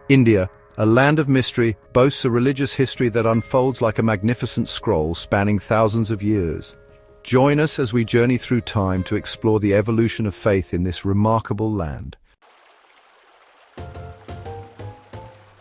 India, a land of mystery, boasts a religious history that unfolds like a magnificent scroll spanning thousands of years. Join us as we journey through time to explore the evolution of faith in this remarkable land.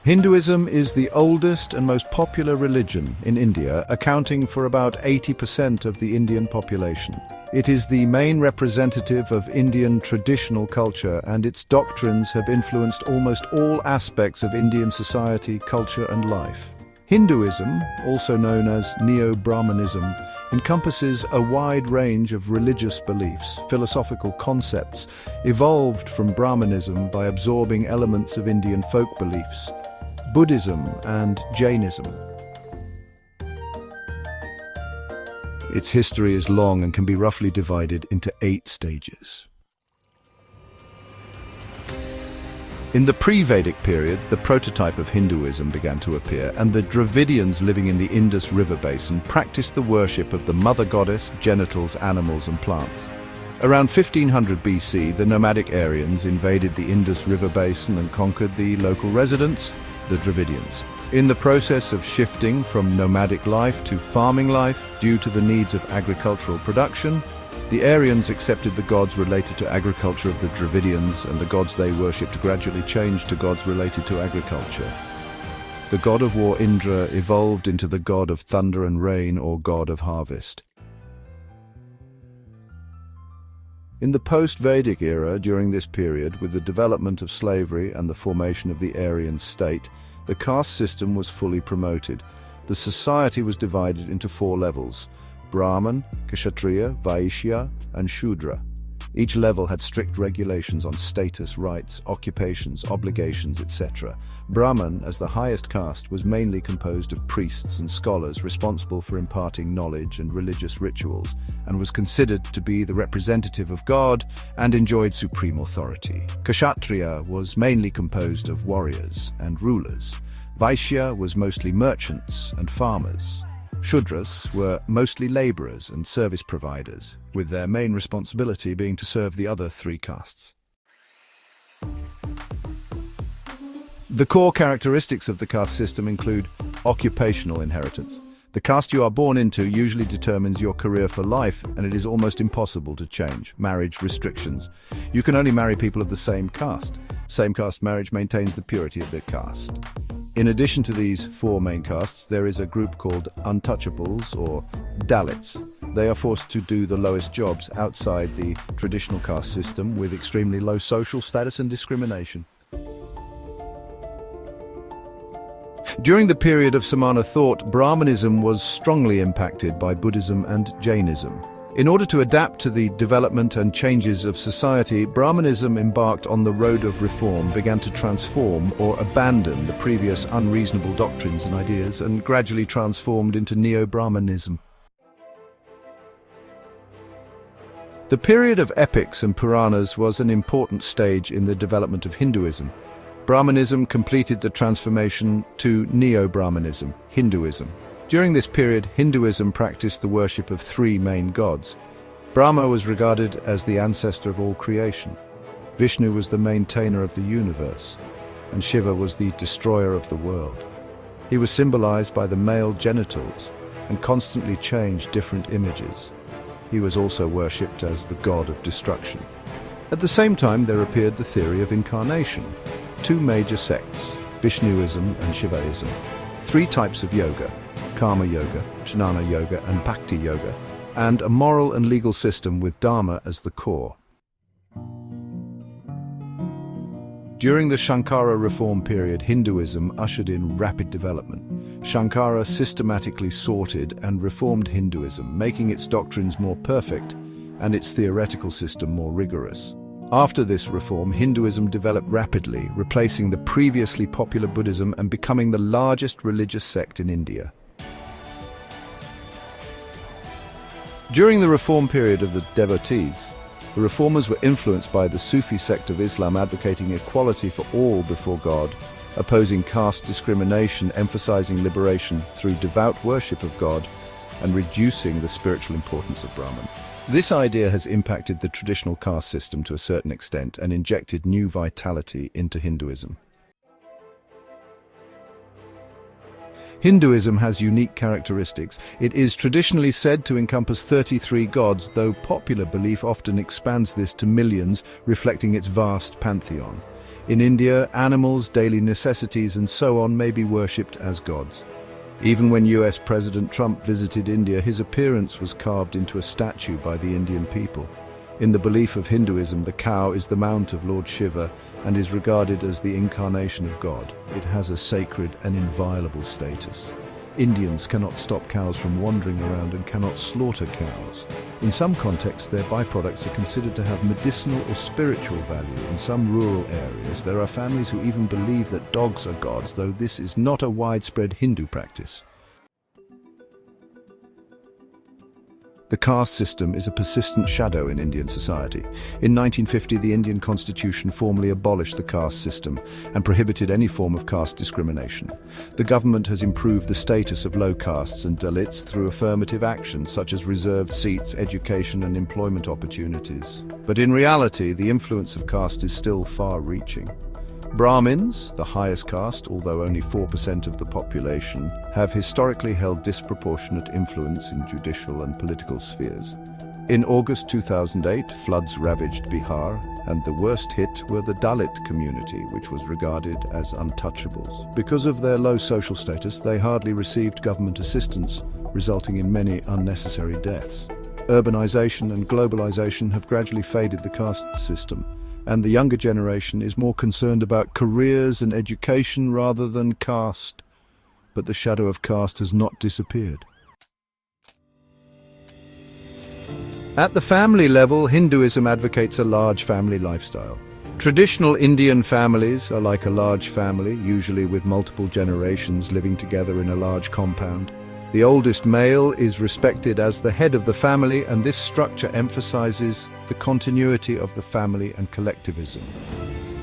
Hinduism is the oldest and most popular religion in India, accounting for about 80% of the Indian population. It is the main representative of Indian traditional culture, and its doctrines have influenced almost all aspects of Indian society, culture, and life. Hinduism, also known as Neo-Brahmanism, encompasses a wide range of religious beliefs, philosophical concepts, evolved from Brahmanism by absorbing elements of Indian folk beliefs, Buddhism and Jainism. Its history is long and can be roughly divided into 8 stages. In the pre-Vedic period, the prototype of Hinduism began to appear, and the Dravidians living in the Indus River basin practiced the worship of the mother goddess, genitals, animals, and plants. Around 1500 BC, the nomadic Aryans invaded the Indus River basin and conquered the local residents, the Dravidians. In the process of shifting from nomadic life to farming life due to the needs of agricultural production, the Aryans accepted the gods related to agriculture of the Dravidians, and the gods they worshipped gradually changed to gods related to agriculture. The god of war Indra evolved into the god of thunder and rain, or god of harvest. In the post-Vedic era, during this period, with the development of slavery and the formation of the Aryan state, the caste system was fully promoted. The society was divided into 4 levels: Brahman, Kshatriya, Vaishya, and Shudra. Each level had strict regulations on status, rights, occupations, obligations, etc. Brahman, as the highest caste, was mainly composed of priests and scholars responsible for imparting knowledge and religious rituals, and was considered to be the representative of God and enjoyed supreme authority. Kshatriya was mainly composed of warriors and rulers. Vaishya was mostly merchants and farmers. Shudras were mostly laborers and service providers, with their main responsibility being to serve the other 3 castes. The core characteristics of the caste system include occupational inheritance. The caste you are born into usually determines your career for life, and it is almost impossible to change. Marriage restrictions. You can only marry people of the same caste. Same caste marriage maintains the purity of the caste. In addition to these 4 main castes, there is a group called untouchables, or Dalits. They are forced to do the lowest jobs outside the traditional caste system, with extremely low social status and discrimination. During the period of Samana thought, Brahmanism was strongly impacted by Buddhism and Jainism. In order to adapt to the development and changes of society, Brahmanism embarked on the road of reform, began to transform or abandon the previous unreasonable doctrines and ideas, and gradually transformed into Neo-Brahmanism. The period of epics and Puranas was an important stage in the development of Hinduism. Brahmanism completed the transformation to Neo-Brahmanism, Hinduism. During this period, Hinduism practiced the worship of 3 main gods. Brahma was regarded as the ancestor of all creation. Vishnu was the maintainer of the universe, and Shiva was the destroyer of the world. He was symbolized by the male genitals and constantly changed different images. He was also worshipped as the god of destruction. At the same time, there appeared the theory of incarnation. 2 major sects, Vishnuism and Shivaism. 3 types of yoga: Karma Yoga, Jnana Yoga, and Bhakti Yoga, and a moral and legal system with Dharma as the core. During the Shankara reform period, Hinduism ushered in rapid development. Shankara systematically sorted and reformed Hinduism, making its doctrines more perfect and its theoretical system more rigorous. After this reform, Hinduism developed rapidly, replacing the previously popular Buddhism and becoming the largest religious sect in India. During the reform period of the devotees, the reformers were influenced by the Sufi sect of Islam, advocating equality for all before God, opposing caste discrimination, emphasizing liberation through devout worship of God, and reducing the spiritual importance of Brahman. This idea has impacted the traditional caste system to a certain extent and injected new vitality into Hinduism. Hinduism has unique characteristics. It is traditionally said to encompass 33 gods, though popular belief often expands this to millions, reflecting its vast pantheon. In India, animals, daily necessities, and so on may be worshipped as gods. Even when US President Trump visited India, his appearance was carved into a statue by the Indian people. In the belief of Hinduism, the cow is the mount of Lord Shiva and is regarded as the incarnation of God. It has a sacred and inviolable status. Indians cannot stop cows from wandering around and cannot slaughter cows. In some contexts, their byproducts are considered to have medicinal or spiritual value. In some rural areas, there are families who even believe that dogs are gods, though this is not a widespread Hindu practice. The caste system is a persistent shadow in Indian society. In 1950, the Indian constitution formally abolished the caste system and prohibited any form of caste discrimination. The government has improved the status of low castes and Dalits through affirmative action such as reserved seats, education and employment opportunities. But in reality, the influence of caste is still far-reaching. Brahmins, the highest caste, although only 4% of the population, have historically held disproportionate influence in judicial and political spheres. In August 2008, floods ravaged Bihar, and the worst hit were the Dalit community, which was regarded as untouchables. Because of their low social status, they hardly received government assistance, resulting in many unnecessary deaths. Urbanization and globalization have gradually faded the caste system, and the younger generation is more concerned about careers and education rather than caste. But the shadow of caste has not disappeared. At the family level, Hinduism advocates a large family lifestyle. Traditional Indian families are like a large family, usually with multiple generations living together in a large compound. The oldest male is respected as the head of the family, and this structure emphasizes the continuity of the family and collectivism.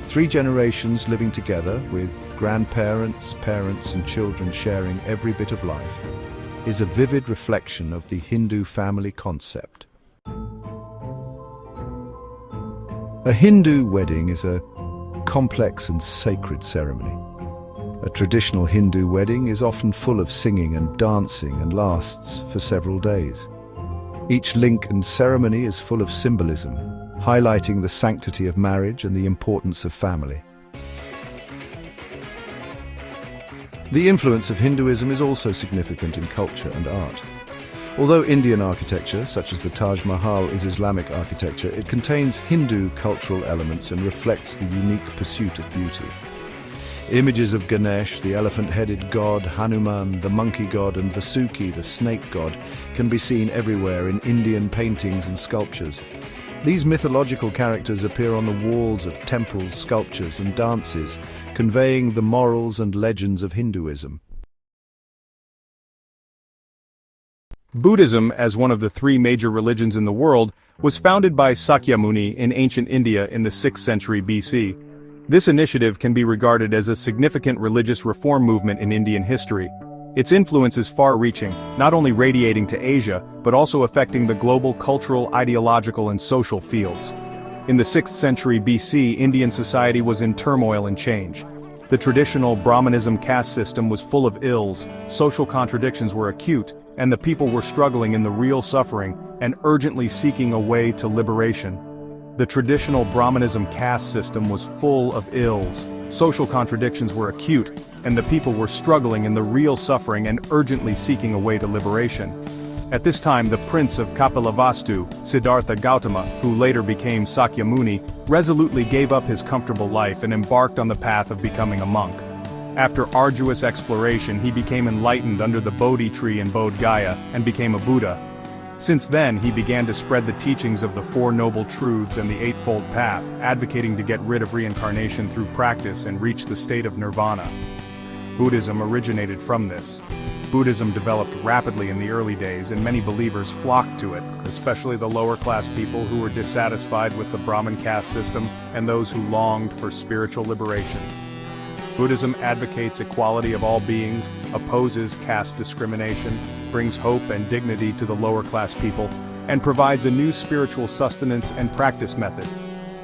3 generations living together, with grandparents, parents and children sharing every bit of life, is a vivid reflection of the Hindu family concept. A Hindu wedding is a complex and sacred ceremony. A traditional Hindu wedding is often full of singing and dancing and lasts for several days. Each link and ceremony is full of symbolism, highlighting the sanctity of marriage and the importance of family. The influence of Hinduism is also significant in culture and art. Although Indian architecture, such as the Taj Mahal, is Islamic architecture, it contains Hindu cultural elements and reflects the unique pursuit of beauty. Images of Ganesh, the elephant-headed god, Hanuman, the monkey god, and Vasuki, the snake god, can be seen everywhere in Indian paintings and sculptures. These mythological characters appear on the walls of temples, sculptures, and dances, conveying the morals and legends of Hinduism. Buddhism, as one of the 3 major religions in the world, was founded by Sakyamuni in ancient India in the 6th century BC. This initiative can be regarded as a significant religious reform movement in Indian history. Its influence is far-reaching, not only radiating to Asia, but also affecting the global cultural, ideological, and social fields. In the 6th century BC, Indian society was in turmoil and change. The traditional Brahmanism caste system was full of ills, social contradictions were acute, and the people were struggling in the real suffering and urgently seeking a way to liberation. The traditional Brahmanism caste system was full of ills, social contradictions were acute, and the people were struggling in the real suffering and urgently seeking a way to liberation. At this time, the prince of Kapilavastu, Siddhartha Gautama, who later became Sakyamuni, resolutely gave up his comfortable life and embarked on the path of becoming a monk. After arduous exploration, he became enlightened under the Bodhi tree in Bodh Gaya and became a Buddha. Since then, he began to spread the teachings of the 4 Noble Truths and the Eightfold Path, advocating to get rid of reincarnation through practice and reach the state of nirvana. Buddhism originated from this. Buddhism developed rapidly in the early days, and many believers flocked to it, especially the lower-class people who were dissatisfied with the Brahmin caste system and those who longed for spiritual liberation. Buddhism advocates equality of all beings, opposes caste discrimination, brings hope and dignity to the lower-class people, and provides a new spiritual sustenance and practice method.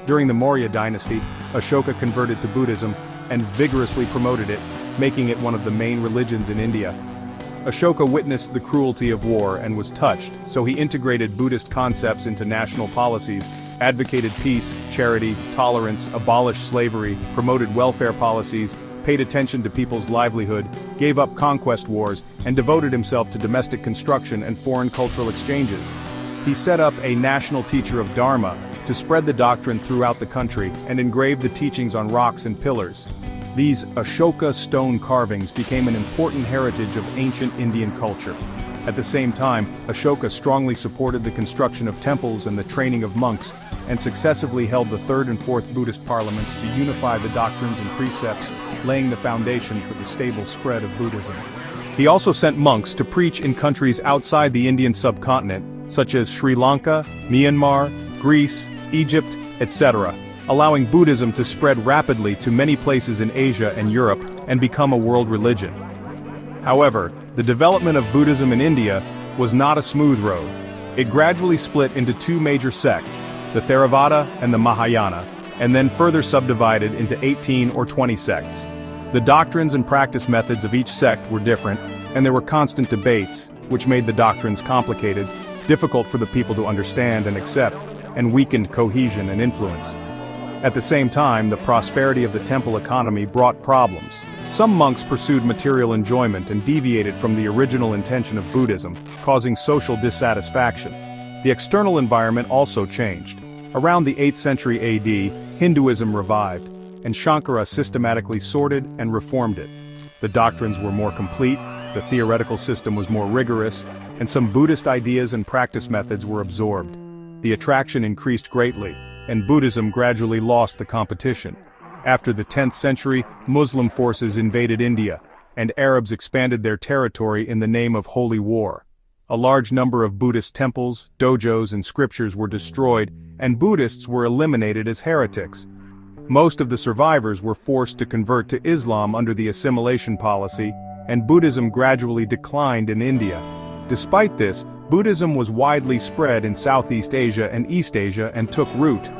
During the Maurya dynasty, Ashoka converted to Buddhism and vigorously promoted it, making it one of the main religions in India. Ashoka witnessed the cruelty of war and was touched, so he integrated Buddhist concepts into national policies, advocated peace, charity, tolerance, abolished slavery, promoted welfare policies, paid attention to people's livelihood, gave up conquest wars, and devoted himself to domestic construction and foreign cultural exchanges. He set up a national teacher of Dharma to spread the doctrine throughout the country and engraved the teachings on rocks and pillars. These Ashoka stone carvings became an important heritage of ancient Indian culture. At the same time, Ashoka strongly supported the construction of temples and the training of monks, and successively held the third and fourth Buddhist parliaments to unify the doctrines and precepts, laying the foundation for the stable spread of Buddhism. He also sent monks to preach in countries outside the Indian subcontinent, such as Sri Lanka, Myanmar, Greece, Egypt, etc., allowing Buddhism to spread rapidly to many places in Asia and Europe and become a world religion. However, the development of Buddhism in India was not a smooth road. It gradually split into two major sects, the Theravada and the Mahayana, and then further subdivided into 18 or 20 sects. The doctrines and practice methods of each sect were different, and there were constant debates, which made the doctrines complicated, difficult for the people to understand and accept, and weakened cohesion and influence. At the same time, the prosperity of the temple economy brought problems. Some monks pursued material enjoyment and deviated from the original intention of Buddhism, causing social dissatisfaction. The external environment also changed. Around the 8th century AD, Hinduism revived, and Shankara systematically sorted and reformed it. The doctrines were more complete, the theoretical system was more rigorous, and some Buddhist ideas and practice methods were absorbed. The attraction increased greatly, and Buddhism gradually lost the competition. After the 10th century, Muslim forces invaded India, and Arabs expanded their territory in the name of holy war. A large number of Buddhist temples, dojos, and scriptures were destroyed, and Buddhists were eliminated as heretics. Most of the survivors were forced to convert to Islam under the assimilation policy, and Buddhism gradually declined in India. Despite this, Buddhism was widely spread in Southeast Asia and East Asia and took root.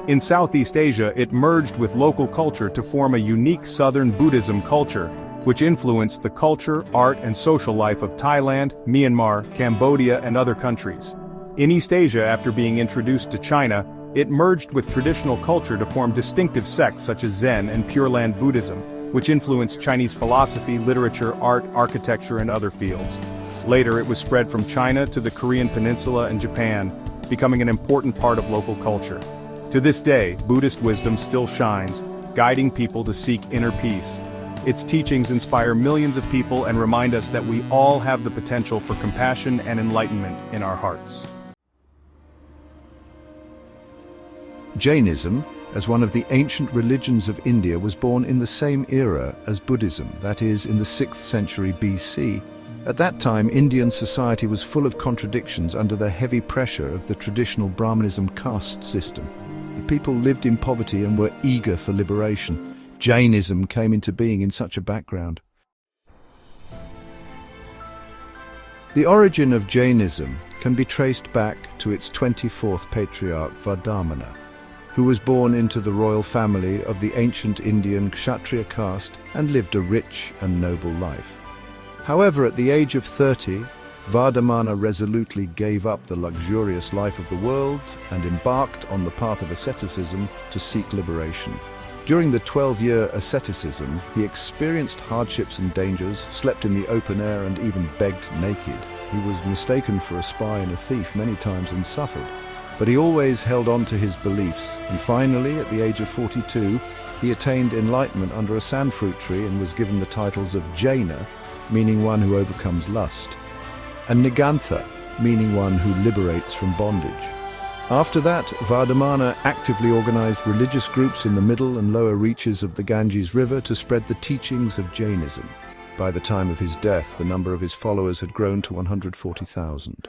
In Southeast Asia, it merged with local culture to form a unique Southern Buddhism culture, which influenced the culture, art, and social life of Thailand, Myanmar, Cambodia, and other countries. In East Asia, after being introduced to China, it merged with traditional culture to form distinctive sects such as Zen and Pure Land Buddhism, which influenced Chinese philosophy, literature, art, architecture, and other fields. Later, it was spread from China to the Korean Peninsula and Japan, becoming an important part of local culture. To this day, Buddhist wisdom still shines, guiding people to seek inner peace. Its teachings inspire millions of people and remind us that we all have the potential for compassion and enlightenment in our hearts. Jainism, as one of the ancient religions of India, was born in the same era as Buddhism, that is, in the 6th century BC. At that time, Indian society was full of contradictions under the heavy pressure of the traditional Brahmanism caste system. The people lived in poverty and were eager for liberation. Jainism came into being in such a background. The origin of Jainism can be traced back to its 24th patriarch Vardhamana, who was born into the royal family of the ancient Indian Kshatriya caste and lived a rich and noble life. However, at the age of 30, Vardhamana resolutely gave up the luxurious life of the world and embarked on the path of asceticism to seek liberation. During the 12-year asceticism, he experienced hardships and dangers, slept in the open air, and even begged naked. He was mistaken for a spy and a thief many times and suffered. But he always held on to his beliefs, and finally, at the age of 42, he attained enlightenment under a sandfruit tree and was given the titles of Jaina, meaning one who overcomes lust, and Nigantha, meaning one who liberates from bondage. After that, Vardhamana actively organized religious groups in the middle and lower reaches of the Ganges River to spread the teachings of Jainism. By the time of his death, the number of his followers had grown to 140,000.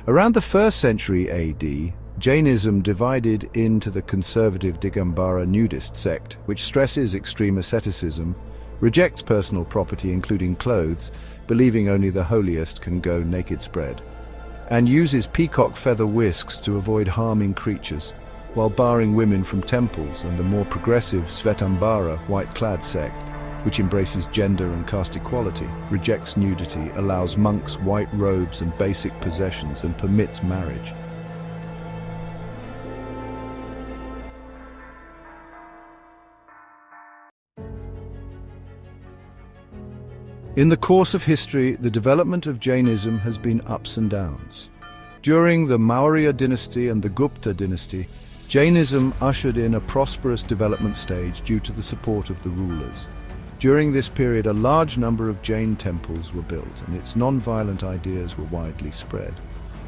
Around the 1st century AD, Jainism divided into the conservative Digambara nudist sect, which stresses extreme asceticism, rejects personal property including clothes, believing only the holiest can go naked spread, and uses peacock feather whisks to avoid harming creatures. while barring women from temples, and the more progressive Svetambara white-clad sect, which embraces gender and caste equality, rejects nudity, allows monks white robes and basic possessions, and permits marriage. In the course of history, the development of Jainism has been ups and downs. During the Maurya dynasty and the Gupta dynasty, Jainism ushered in a prosperous development stage due to the support of the rulers. During this period, a large number of Jain temples were built, and its non-violent ideas were widely spread.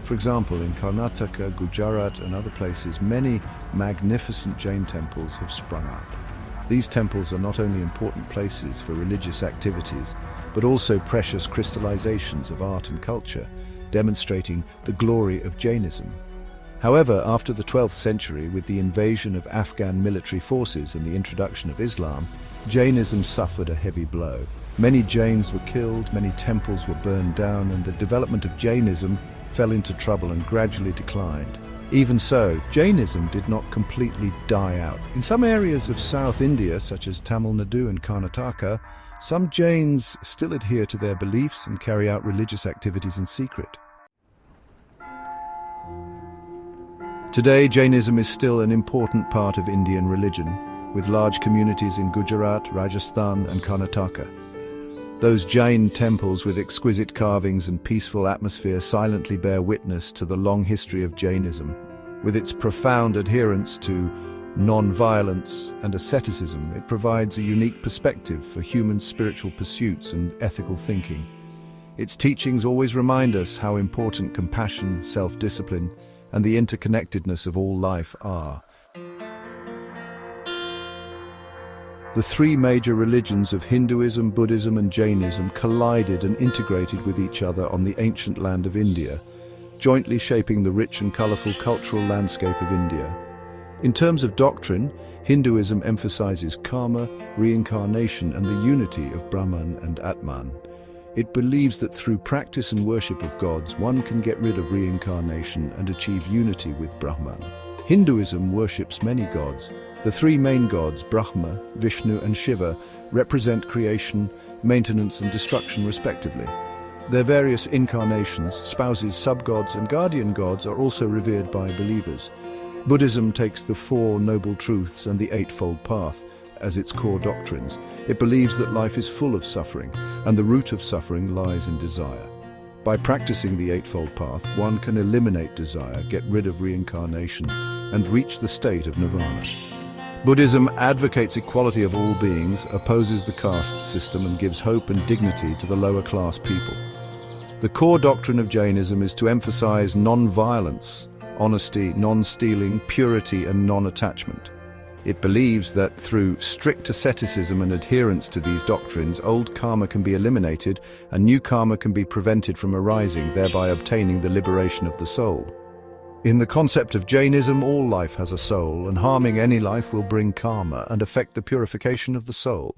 For example, in Karnataka, Gujarat, and other places, many magnificent Jain temples have sprung up. These temples are not only important places for religious activities, but also precious crystallizations of art and culture, demonstrating the glory of Jainism. However, after the 12th century, with the invasion of Afghan military forces and the introduction of Islam, Jainism suffered a heavy blow. Many Jains were killed, many temples were burned down, and the development of Jainism fell into trouble and gradually declined. Even so, Jainism did not completely die out. In some areas of South India, such as Tamil Nadu and Karnataka, some Jains still adhere to their beliefs and carry out religious activities in secret. Today, Jainism is still an important part of Indian religion, with large communities in Gujarat, Rajasthan, and Karnataka. Those Jain temples with exquisite carvings and peaceful atmosphere silently bear witness to the long history of Jainism. With its profound adherence to non-violence and asceticism, it provides a unique perspective for human spiritual pursuits and ethical thinking. Its teachings always remind us how important compassion, self-discipline, and the interconnectedness of all life are. The three major religions of Hinduism, Buddhism, and Jainism collided and integrated with each other on the ancient land of India, jointly shaping the rich and colorful cultural landscape of India. In terms of doctrine, Hinduism emphasizes karma, reincarnation, and the unity of Brahman and Atman. It believes that through practice and worship of gods, one can get rid of reincarnation and achieve unity with Brahman. Hinduism worships many gods. The three main gods, Brahma, Vishnu, and Shiva, represent creation, maintenance, and destruction respectively. Their various incarnations, spouses, sub-gods, and guardian gods are also revered by believers. Buddhism takes the Four Noble Truths and the Eightfold Path as its core doctrines. It believes that life is full of suffering, and the root of suffering lies in desire. By practicing the Eightfold Path, one can eliminate desire, get rid of reincarnation, and reach the state of nirvana. Buddhism advocates equality of all beings, opposes the caste system, and gives hope and dignity to the lower-class people. The core doctrine of Jainism is to emphasize non-violence, honesty, non-stealing, purity, and non-attachment. It believes that through strict asceticism and adherence to these doctrines, old karma can be eliminated and new karma can be prevented from arising, thereby obtaining the liberation of the soul. In the concept of Jainism, all life has a soul, and harming any life will bring karma and affect the purification of the soul.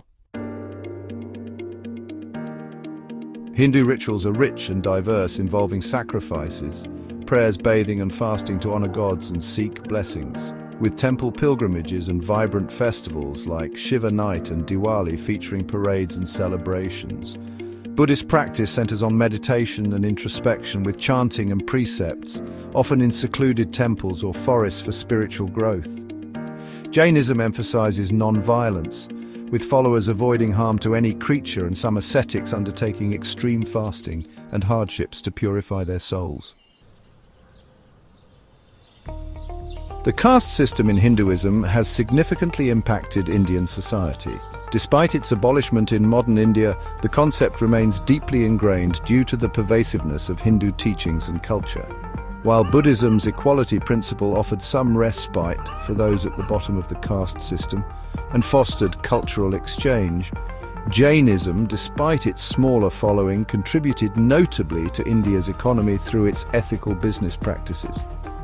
Hindu rituals are rich and diverse, involving sacrifices, prayers, bathing, and fasting to honor gods and seek blessings, with temple pilgrimages and vibrant festivals like Shiva Night and Diwali featuring parades and celebrations. Buddhist practice centers on meditation and introspection, with chanting and precepts, often in secluded temples or forests for spiritual growth. Jainism emphasizes non-violence, with followers avoiding harm to any creature and some ascetics undertaking extreme fasting and hardships to purify their souls. The caste system in Hinduism has significantly impacted Indian society. Despite its abolishment in modern India, the concept remains deeply ingrained due to the pervasiveness of Hindu teachings and culture. While Buddhism's equality principle offered some respite for those at the bottom of the caste system and fostered cultural exchange, Jainism, despite its smaller following, contributed notably to India's economy through its ethical business practices.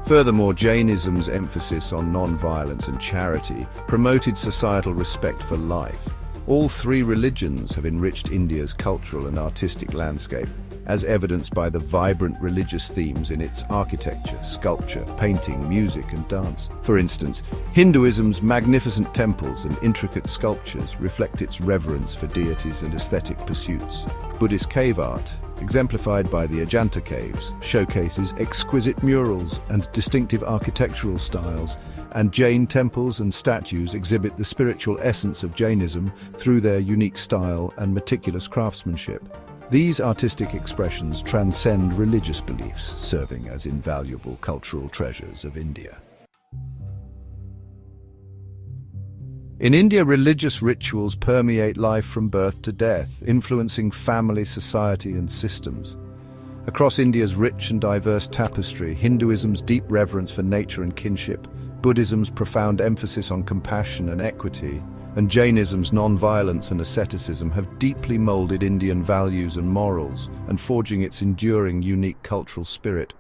Furthermore, Jainism's emphasis on non-violence and charity promoted societal respect for life. All three religions have enriched India's cultural and artistic landscape, as evidenced by the vibrant religious themes in its architecture, sculpture, painting, music, and dance. For instance, Hinduism's magnificent temples and intricate sculptures reflect its reverence for deities and aesthetic pursuits. Buddhist cave art, exemplified by the Ajanta caves, showcases exquisite murals and distinctive architectural styles, and Jain temples and statues exhibit the spiritual essence of Jainism through their unique style and meticulous craftsmanship. These artistic expressions transcend religious beliefs, serving as invaluable cultural treasures of India. In India, religious rituals permeate life from birth to death, influencing family, society, and systems. Across India's rich and diverse tapestry, Hinduism's deep reverence for nature and kinship, Buddhism's profound emphasis on compassion and equity, and Jainism's non-violence and asceticism have deeply molded Indian values and morals, and forging its enduring, unique cultural spirit.